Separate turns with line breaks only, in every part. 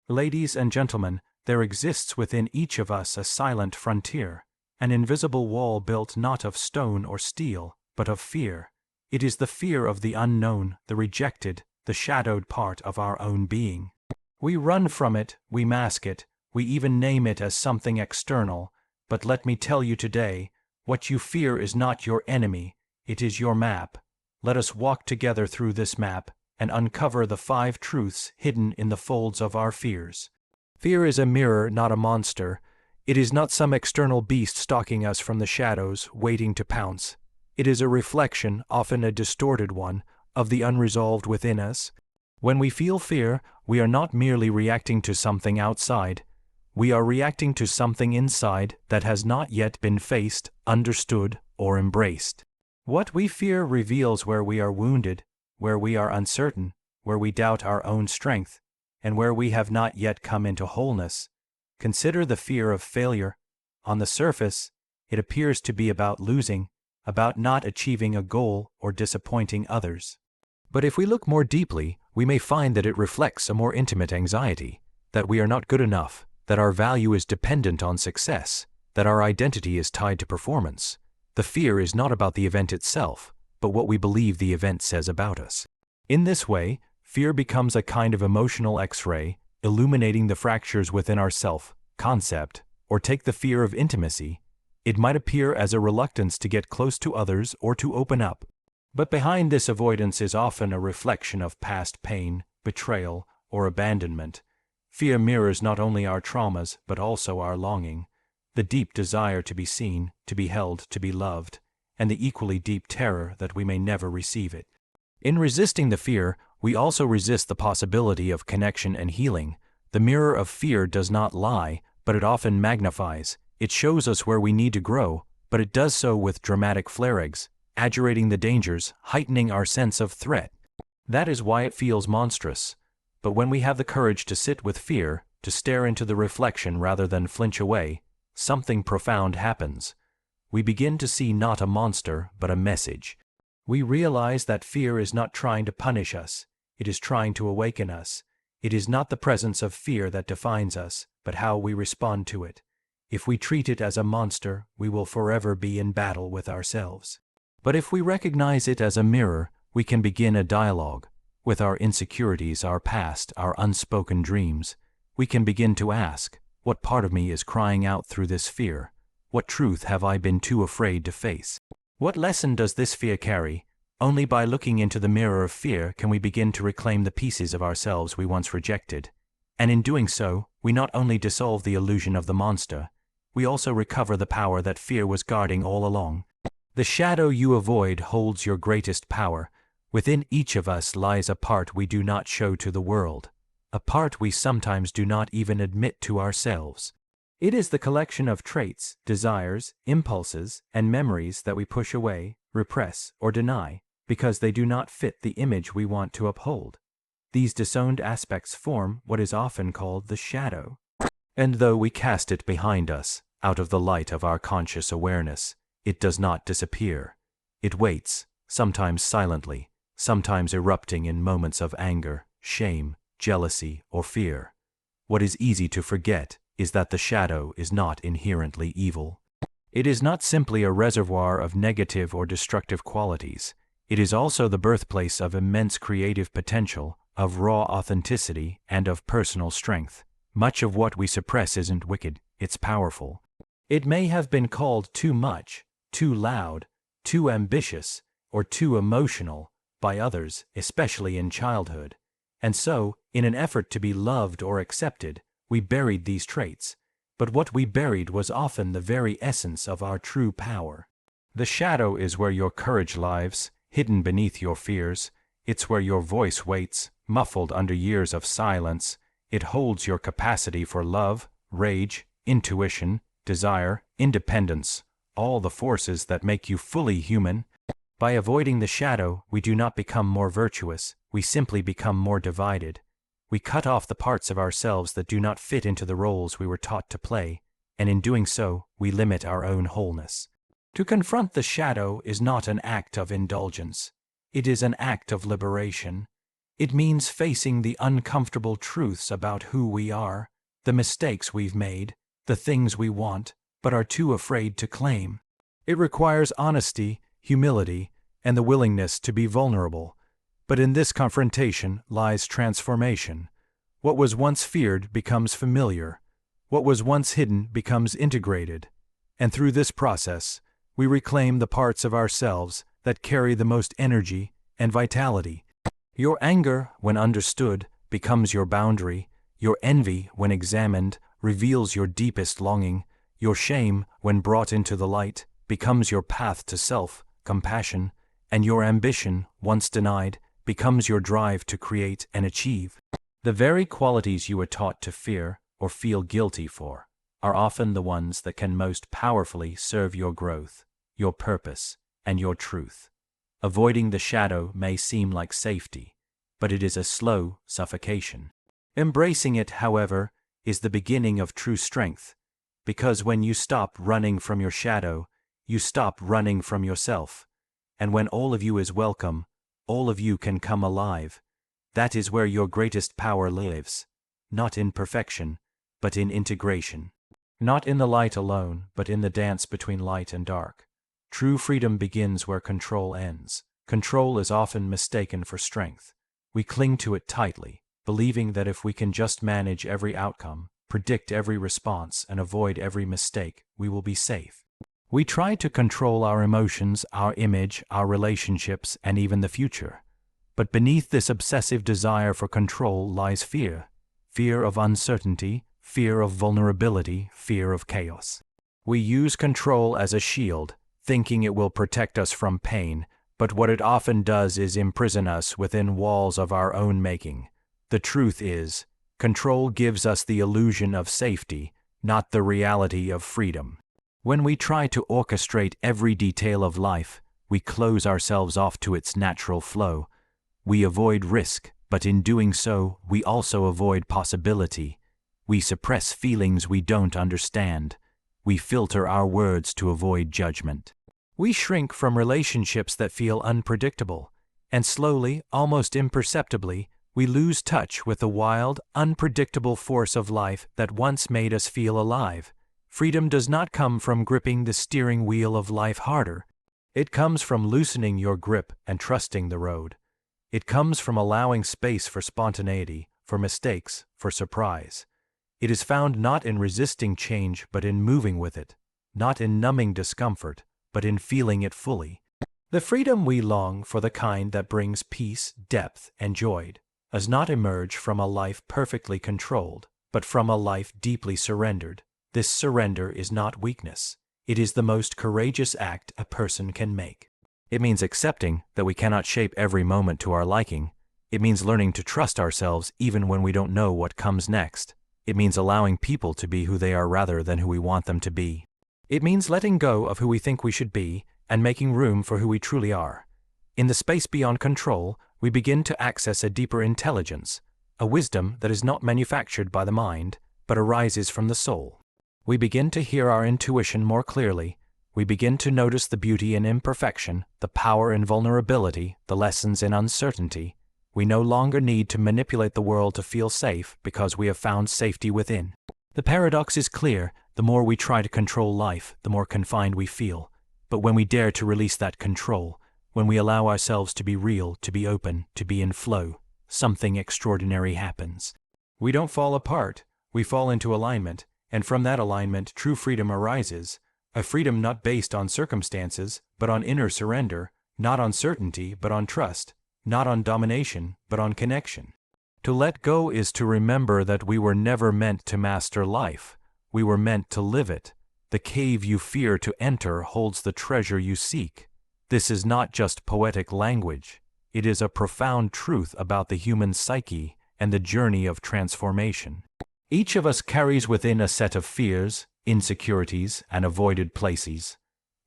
Ladies and gentlemen, there exists within each of us a silent frontier, an invisible wall built not of stone or steel, but of fear. It is the fear of the unknown, the rejected, the shadowed part of our own being. We run from it, we mask it, we even name it as something external, but let me tell you today, what you fear is not your enemy, it is your map. Let us walk together through this map and uncover the 5 truths hidden in the folds of our fears. Fear is a mirror, not a monster. It is not some external beast stalking us from the shadows, waiting to pounce. It is a reflection, often a distorted one, of the unresolved within us. When we feel fear, we are not merely reacting to something outside. We are reacting to something inside that has not yet been faced, understood, or embraced. What we fear reveals where we are wounded, where we are uncertain, where we doubt our own strength, and where we have not yet come into wholeness. Consider the fear of failure. On the surface, it appears to be about losing, about not achieving a goal or disappointing others. But if we look more deeply, we may find that it reflects a more intimate anxiety, that we are not good enough, that our value is dependent on success, that our identity is tied to performance. The fear is not about the event itself, but what we believe the event says about us. In this way, fear becomes a kind of emotional X-ray, illuminating the fractures within our self-concept, or take the fear of intimacy. It might appear as a reluctance to get close to others or to open up. But behind this avoidance is often a reflection of past pain, betrayal, or abandonment. Fear mirrors not only our traumas but also our longing, the deep desire to be seen, to be held, to be loved, and the equally deep terror that we may never receive it. In resisting the fear, we also resist the possibility of connection and healing. The mirror of fear does not lie, but it often magnifies. It shows us where we need to grow, but it does so with dramatic flare-ups, aggravating the dangers, heightening our sense of threat. That is why it feels monstrous. But when we have the courage to sit with fear, to stare into the reflection rather than flinch away, something profound happens. We begin to see not a monster, but a message. We realize that fear is not trying to punish us, it is trying to awaken us. It is not the presence of fear that defines us, but how we respond to it. If we treat it as a monster, we will forever be in battle with ourselves. But if we recognize it as a mirror, we can begin a dialogue. With our insecurities, our past, our unspoken dreams, we can begin to ask, what part of me is crying out through this fear? What truth have I been too afraid to face? What lesson does this fear carry? Only by looking into the mirror of fear can we begin to reclaim the pieces of ourselves we once rejected. And in doing so, we not only dissolve the illusion of the monster, we also recover the power that fear was guarding all along. The shadow you avoid holds your greatest power. Within each of us lies a part we do not show to the world, a part we sometimes do not even admit to ourselves. It is the collection of traits, desires, impulses, and memories that we push away, repress, or deny, because they do not fit the image we want to uphold. These disowned aspects form what is often called the shadow. And though we cast it behind us, out of the light of our conscious awareness, it does not disappear. It waits, sometimes silently, sometimes erupting in moments of anger, shame, jealousy, or fear. What is easy to forget is that the shadow is not inherently evil. It is not simply a reservoir of negative or destructive qualities. It is also the birthplace of immense creative potential, of raw authenticity, and of personal strength. Much of what we suppress isn't wicked, it's powerful. It may have been called too much, too loud, too ambitious, or too emotional by others, especially in childhood. And so, in an effort to be loved or accepted, we buried these traits. But what we buried was often the very essence of our true power. The shadow is where your courage lives, hidden beneath your fears. It's where your voice waits, muffled under years of silence. It holds your capacity for love, rage, intuition, desire, independence, all the forces that make you fully human. By avoiding the shadow, we do not become more virtuous, we simply become more divided. We cut off the parts of ourselves that do not fit into the roles we were taught to play, and in doing so, we limit our own wholeness. To confront the shadow is not an act of indulgence. It is an act of liberation. It means facing the uncomfortable truths about who we are, the mistakes we've made, the things we want, but are too afraid to claim. It requires honesty, humility, and the willingness to be vulnerable. But in this confrontation lies transformation. What was once feared becomes familiar. What was once hidden becomes integrated. And through this process, we reclaim the parts of ourselves that carry the most energy and vitality. Your anger, when understood, becomes your boundary. Your envy, when examined, reveals your deepest longing. Your shame, when brought into the light, becomes your path to self-compassion. And your ambition, once denied, becomes your drive to create and achieve. The very qualities you were taught to fear or feel guilty for are often the ones that can most powerfully serve your growth, your purpose, and your truth. Avoiding the shadow may seem like safety, but it is a slow suffocation. Embracing it, however, is the beginning of true strength, because when you stop running from your shadow, you stop running from yourself. And when all of you is welcome, all of you can come alive. That is where your greatest power lives, not in perfection, but in integration. Not in the light alone, but in the dance between light and dark. True freedom begins where control ends. Control is often mistaken for strength. We cling to it tightly, believing that if we can just manage every outcome, predict every response, and avoid every mistake, we will be safe. We try to control our emotions, our image, our relationships, and even the future. But beneath this obsessive desire for control lies fear. Fear of uncertainty, fear of vulnerability, fear of chaos. We use control as a shield, thinking it will protect us from pain, but what it often does is imprison us within walls of our own making. The truth is, control gives us the illusion of safety, not the reality of freedom. When we try to orchestrate every detail of life, we close ourselves off to its natural flow. We avoid risk, but in doing so, we also avoid possibility. We suppress feelings we don't understand. We filter our words to avoid judgment. We shrink from relationships that feel unpredictable, and slowly, almost imperceptibly, we lose touch with the wild, unpredictable force of life that once made us feel alive. Freedom does not come from gripping the steering wheel of life harder. It comes from loosening your grip and trusting the road. It comes from allowing space for spontaneity, for mistakes, for surprise. It is found not in resisting change but in moving with it, not in numbing discomfort, but in feeling it fully. The freedom we long for, the kind that brings peace, depth, and joy, does not emerge from a life perfectly controlled, but from a life deeply surrendered. This surrender is not weakness. It is the most courageous act a person can make. It means accepting that we cannot shape every moment to our liking. It means learning to trust ourselves even when we don't know what comes next. It means allowing people to be who they are rather than who we want them to be. It means letting go of who we think we should be and making room for who we truly are. In the space beyond control, we begin to access a deeper intelligence, a wisdom that is not manufactured by the mind, but arises from the soul. We begin to hear our intuition more clearly. We begin to notice the beauty in imperfection, the power in vulnerability, the lessons in uncertainty. We no longer need to manipulate the world to feel safe because we have found safety within. The paradox is clear. The more we try to control life, the more confined we feel. But when we dare to release that control, when we allow ourselves to be real, to be open, to be in flow, something extraordinary happens. We don't fall apart. We fall into alignment, and from that alignment, true freedom arises. A freedom not based on circumstances, but on inner surrender, not on certainty, but on trust, not on domination, but on connection. To let go is to remember that we were never meant to master life. We were meant to live it. The cave you fear to enter holds the treasure you seek. This is not just poetic language. It is a profound truth about the human psyche and the journey of transformation. Each of us carries within a set of fears, insecurities, and avoided places,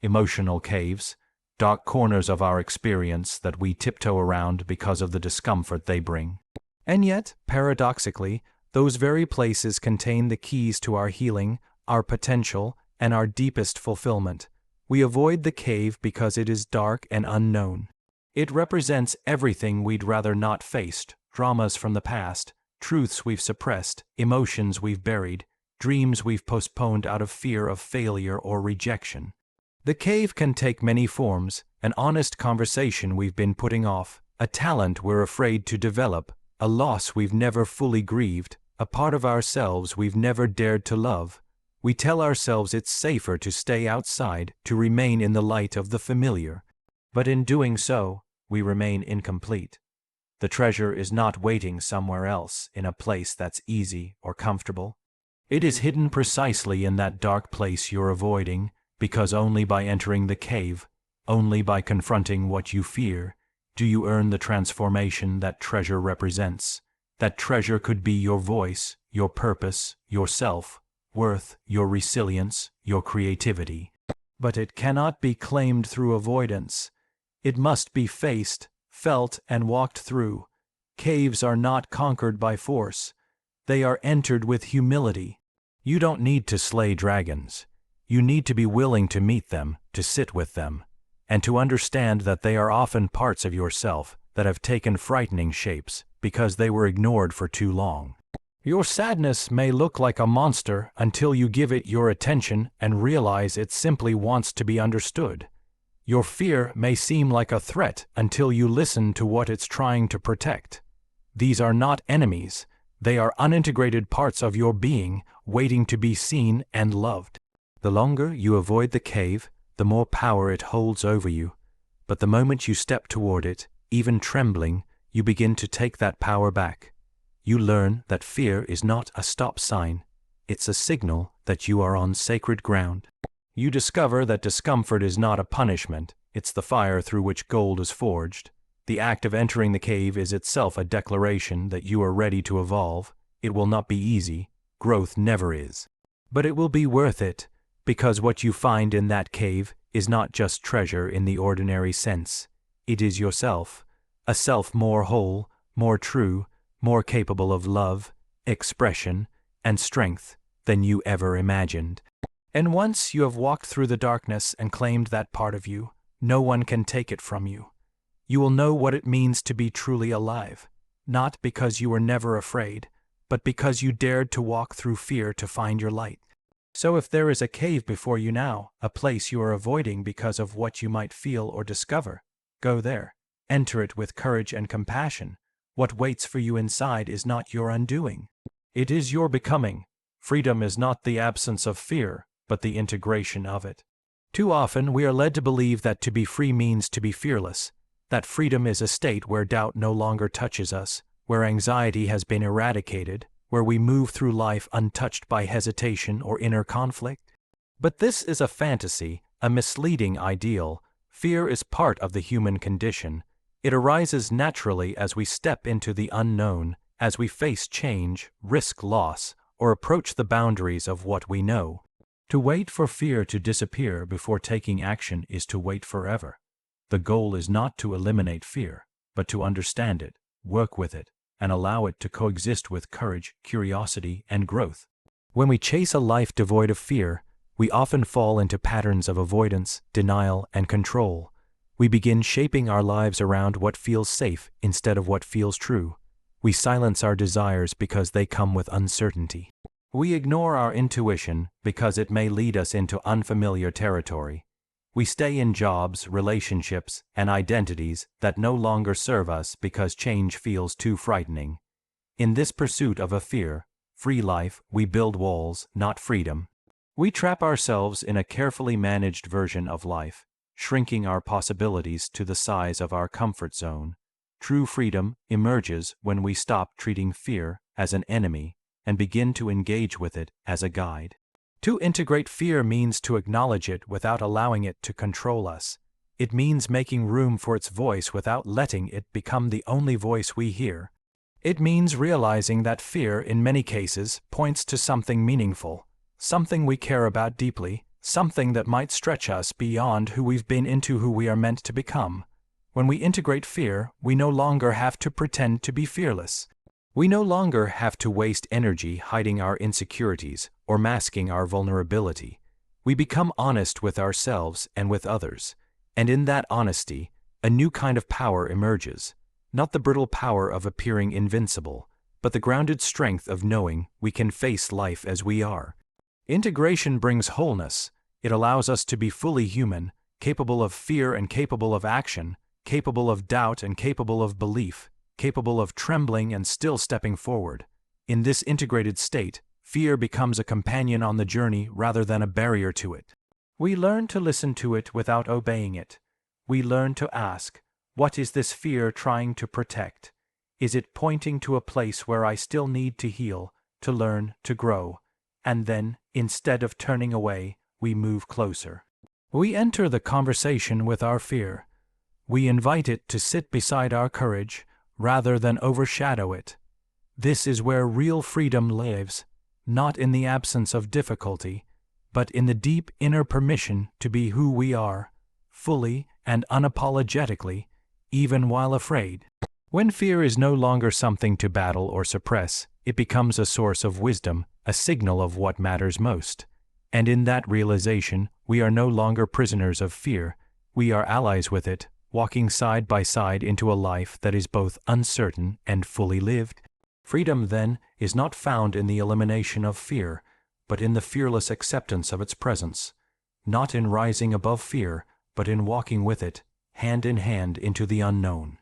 emotional caves, dark corners of our experience that we tiptoe around because of the discomfort they bring. And yet, paradoxically, those very places contain the keys to our healing, our potential, and our deepest fulfillment. We avoid the cave because it is dark and unknown. It represents everything we'd rather not face: dramas from the past, truths we've suppressed, emotions we've buried, dreams we've postponed out of fear of failure or rejection. The cave can take many forms: an honest conversation we've been putting off, a talent we're afraid to develop, a loss we've never fully grieved, a part of ourselves we've never dared to love. We tell ourselves it's safer to stay outside, to remain in the light of the familiar. But in doing so, we remain incomplete. The treasure is not waiting somewhere else in a place that's easy or comfortable. It is hidden precisely in that dark place you're avoiding, because only by entering the cave, only by confronting what you fear, do you earn the transformation that treasure represents. That treasure could be your voice, your purpose, your self-worth, your resilience, your creativity. But it cannot be claimed through avoidance. It must be faced, felt, and walked through. Caves are not conquered by force. They are entered with humility. You don't need to slay dragons. You need to be willing to meet them, to sit with them, and to understand that they are often parts of yourself that have taken frightening shapes because they were ignored for too long. Your sadness may look like a monster until you give it your attention and realize it simply wants to be understood. Your fear may seem like a threat until you listen to what it's trying to protect. These are not enemies. They are unintegrated parts of your being waiting to be seen and loved. The longer you avoid the cave, the more power it holds over you. But the moment you step toward it, even trembling, you begin to take that power back. You learn that fear is not a stop sign. It's a signal that you are on sacred ground. You discover that discomfort is not a punishment. It's the fire through which gold is forged. The act of entering the cave is itself a declaration that you are ready to evolve. It will not be easy. Growth never is. But it will be worth it, because what you find in that cave is not just treasure in the ordinary sense. It is yourself, a self more whole, more true, more capable of love, expression, and strength than you ever imagined. And once you have walked through the darkness and claimed that part of you, no one can take it from you. You will know what it means to be truly alive, not because you were never afraid, but because you dared to walk through fear to find your light. So if there is a cave before you now, a place you are avoiding because of what you might feel or discover, go there. Enter it with courage and compassion. What waits for you inside is not your undoing. It is your becoming. Freedom is not the absence of fear, but the integration of it. Too often we are led to believe that to be free means to be fearless, that freedom is a state where doubt no longer touches us, where anxiety has been eradicated, where we move through life untouched by hesitation or inner conflict. But this is a fantasy, a misleading ideal. Fear is part of the human condition. It arises naturally as we step into the unknown, as we face change, risk loss, or approach the boundaries of what we know. To wait for fear to disappear before taking action is to wait forever. The goal is not to eliminate fear, but to understand it, work with it, and allow it to coexist with courage, curiosity, and growth. When we chase a life devoid of fear, we often fall into patterns of avoidance, denial, and control. We begin shaping our lives around what feels safe instead of what feels true. We silence our desires because they come with uncertainty. We ignore our intuition because it may lead us into unfamiliar territory. We stay in jobs, relationships, and identities that no longer serve us because change feels too frightening. In this pursuit of a free life, we build walls, not freedom. We trap ourselves in a carefully managed version of life, shrinking our possibilities to the size of our comfort zone. True freedom emerges when we stop treating fear as an enemy and begin to engage with it as a guide. To integrate fear means to acknowledge it without allowing it to control us. It means making room for its voice without letting it become the only voice we hear. It means realizing that fear, in many cases, points to something meaningful, something we care about deeply, something that might stretch us beyond who we've been into who we are meant to become. When we integrate fear, we no longer have to pretend to be fearless. We no longer have to waste energy hiding our insecurities or masking our vulnerability. We become honest with ourselves and with others, and in that honesty, a new kind of power emerges, not the brittle power of appearing invincible, but the grounded strength of knowing we can face life as we are. Integration brings wholeness. It allows us to be fully human, capable of fear and capable of action, capable of doubt and capable of belief, capable of trembling and still stepping forward. In this integrated state, fear becomes a companion on the journey rather than a barrier to it. We learn to listen to it without obeying it. We learn to ask, what is this fear trying to protect? Is it pointing to a place where I still need to heal, to learn, to grow? And then, instead of turning away, we move closer. We enter the conversation with our fear. We invite it to sit beside our courage, rather than overshadow it. This is where real freedom lives, not in the absence of difficulty, but in the deep inner permission to be who we are, fully and unapologetically, even while afraid. When fear is no longer something to battle or suppress, it becomes a source of wisdom, a signal of what matters most. And in that realization, we are no longer prisoners of fear, we are allies with it, walking side by side into a life that is both uncertain and fully lived. Freedom, then, is not found in the elimination of fear, but in the fearless acceptance of its presence, not in rising above fear, but in walking with it, hand in hand into the unknown.